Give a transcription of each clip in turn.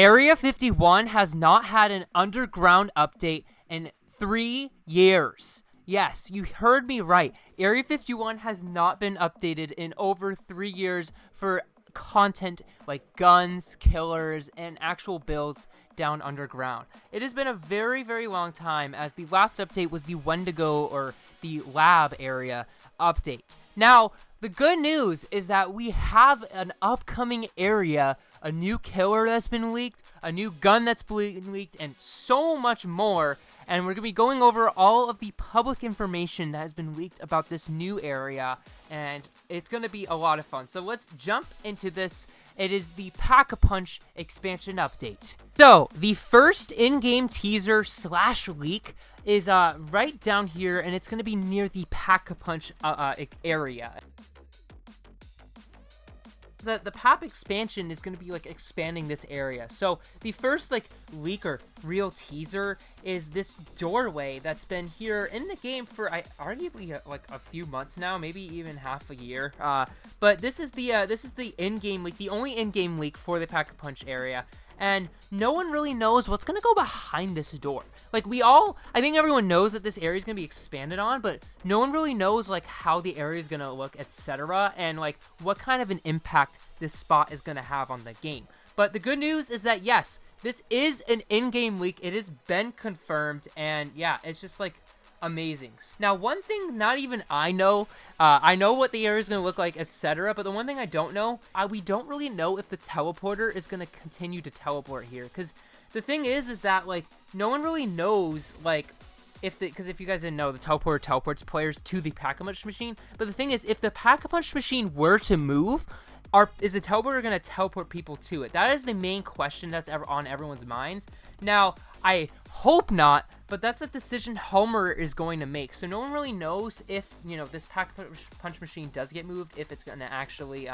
Area 51 has not had an underground update in 3 years. Yes, you heard me right. Area 51 has not been updated in over 3 years for content like guns, killers, and actual builds down underground. It has been a very, very long time, as the last update was the Wendigo or the lab area update. Now, the good news is that we have an upcoming area, a new killer that's been leaked, a new gun that's been leaked, and so much more. And we're going to be going over all of the public information that has been leaked about this new area, and it's going to be a lot of fun. So let's jump into this. It is the Pack-a-Punch expansion update. So, the first in-game teaser / leak is right down here, and it's going to be near the Pack-a-Punch area. The PAP expansion is going to be like expanding this area. So the first like leak or real teaser is this doorway that's been here in the game for arguably like a few months now, maybe even half a year. But this is the in-game leak, the only in-game leak for the Pack-a-Punch area. And no one really knows what's going to go behind this door. Like, I think everyone knows that this area is going to be expanded on, but no one really knows, like, how the area is going to look, etc. And, like, what kind of an impact this spot is going to have on the game. But the good news is that, yes, this is an in-game leak. It has been confirmed, and, yeah, it's just, like, amazing. Now, one thing not even I know what the area is going to look like, etc., but the one thing I don't know, we don't really know if the teleporter is going to continue to teleport here, because the thing is that, like, no one really knows, like, because if you guys didn't know, the teleporter teleports players to the Pack-a-Punch machine, but the thing is, if the Pack-a-Punch machine were to move, is the teleporter going to teleport people to it? That is the main question that's on everyone's minds. Now, I hope not, but that's a decision Homer is going to make. So no one really knows if, this Pack-a-Punch machine does get moved, if it's going to actually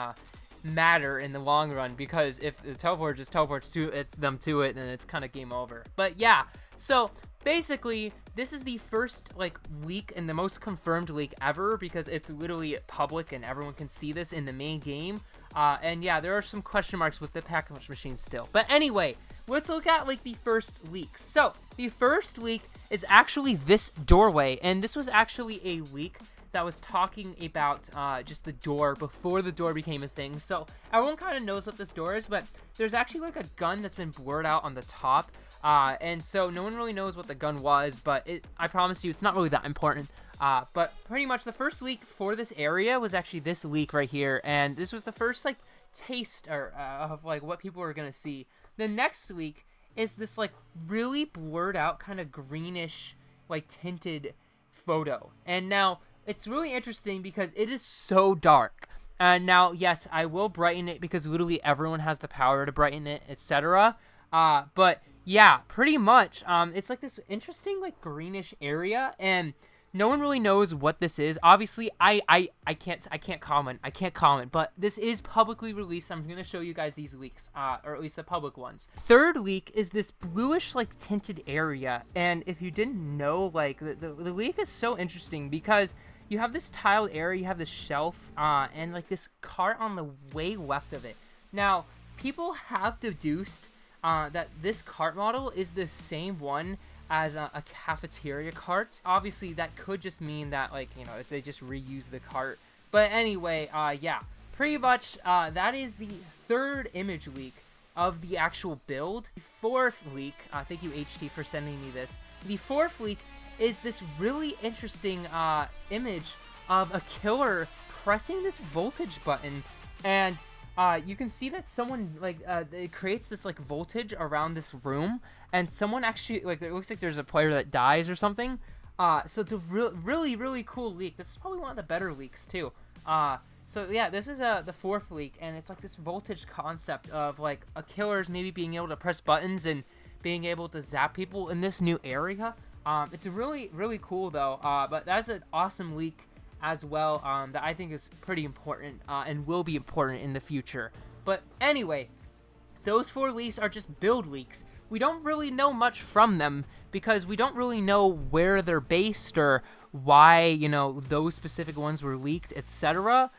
matter in the long run, because if the teleporter just teleports them to it, then it's kind of game over. But yeah, so basically, this is the first, like, leak and the most confirmed leak ever, because it's literally public and everyone can see this in the main game. And yeah, there are some question marks with the Pack-a-Punch machine still. But anyway, let's look at, like, the first leak. So, the first leak is actually this doorway, and this was actually a leak that was talking about just the door before the door became a thing. So, everyone kind of knows what this door is, but there's actually, like, a gun that's been blurred out on the top. And so no one really knows what the gun was, but I promise you, it's not really that important. But pretty much the first leak for this area was actually this leak right here, and this was the first, like, taste of, like, what people are gonna see. The next leak is this, like, really blurred out kind of greenish, like, tinted photo. And now, it's really interesting because it is so dark. And now, yes, I will brighten it because literally everyone has the power to brighten it, etc. But yeah, pretty much, it's like this interesting, like, greenish area, and no one really knows what this is. Obviously, I can't comment, but this is publicly released. I'm going to show you guys these leaks, or at least the public ones. Third leak is this bluish, like, tinted area, and if you didn't know, like, the leak is so interesting because you have this tiled area, you have this shelf, and, like, this cart on the way left of it. Now, people have deduced that this cart model is the same one as a cafeteria cart. Obviously, that could just mean that, like, if they just reuse the cart. But anyway, yeah, pretty much that is the third image leak of the actual build. The fourth leak, thank you HT for sending me this. The fourth leak is this really interesting image of a killer pressing this voltage button, and you can see that someone, like, it creates this, like, voltage around this room, and someone actually, like, it looks like there's a player that dies or something. So it's a really, really cool leak. This is probably one of the better leaks, too. So yeah, this is the fourth leak, and it's, like, this voltage concept of, like, a killer's maybe being able to press buttons and being able to zap people in this new area. It's really, really cool, though. But that's an awesome leak as well, that I think is pretty important, and will be important in the future. But anyway, those 4 leaks are just build leaks. We don't really know much from them because we don't really know where they're based or why, those specific ones were leaked, etc.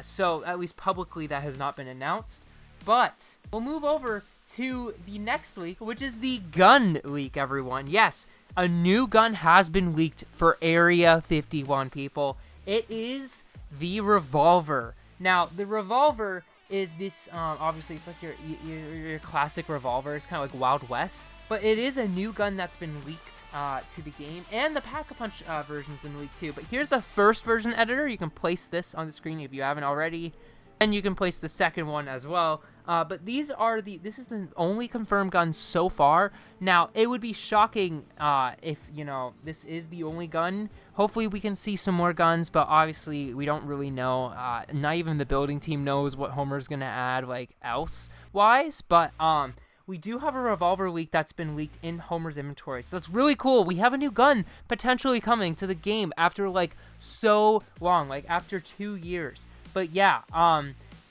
So at least publicly that has not been announced. But we'll move over to the next leak, which is the gun leak, everyone. Yes, a new gun has been leaked for Area 51, people. It is the revolver. Now, the revolver is this, obviously, it's like your classic revolver. It's kind of like Wild West. But it is a new gun that's been leaked to the game. And the Pack-a-Punch version's been leaked too. But here's the first version editor. You can place this on the screen if you haven't already. And you can place the second one as well. But this is the only confirmed gun so far. Now, it would be shocking if, this is the only gun. Hopefully, we can see some more guns, but obviously, we don't really know. Not even the building team knows what Homer's going to add, else-wise. But, we do have a revolver leak that's been leaked in Homer's inventory. So that's really cool. We have a new gun potentially coming to the game after, so long. After 2 years. But, yeah,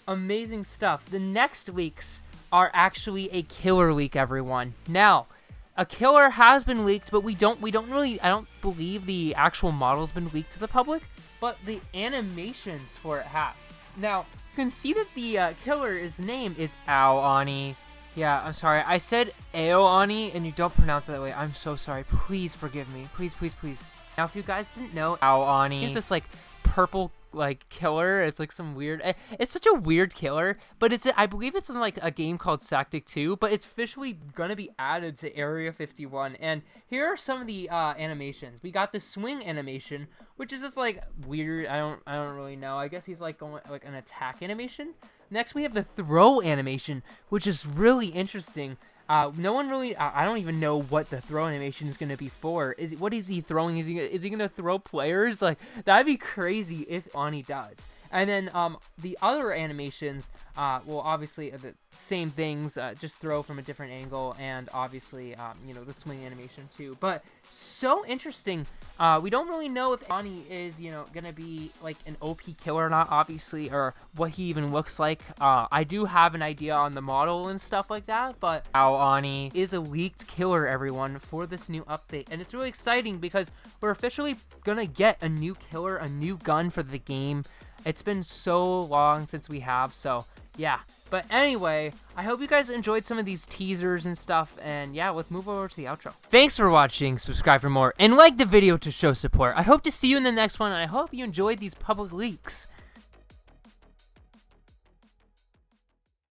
amazing stuff. The next leaks are actually a killer leak, everyone. Now, a killer has been leaked, but I don't believe the actual model's been leaked to the public, but the animations for it have. Now, you can see that the killer's name is Aoani. Yeah, I'm sorry. I said Aoani, and you don't pronounce it that way. I'm so sorry. Please forgive me. Please, please, please. Now, if you guys didn't know, Aoani is this, purple killer. It's some weird, it's such a weird killer, but I believe it's in a game called SAKTK, but it's officially gonna be added to Area 51. And here are some of the animations. We got the swing animation, which is just weird. I don't really know. I guess he's going an attack animation. Next we have the throw animation, which is really interesting. No one really, I don't even know what the throw animation is going to be for. What is he throwing? Is he going to throw players? That'd be crazy if Ani does. And then the other animations, well, obviously the same things, just throw from a different angle, and obviously, the swing animation too. But so interesting. We don't really know if Ani is, going to be an OP killer or not, obviously, or what he even looks like. I do have an idea on the model and stuff like that, but Ani is a leaked killer, everyone, for this new update. And it's really exciting because we're officially going to get a new killer, a new gun for the game. It's been so long since we have, so yeah. But anyway, I hope you guys enjoyed some of these teasers and stuff, and yeah, let's move over to the outro. Thanks for watching, subscribe for more, and like the video to show support. I hope to see you in the next one, and I hope you enjoyed these public leaks.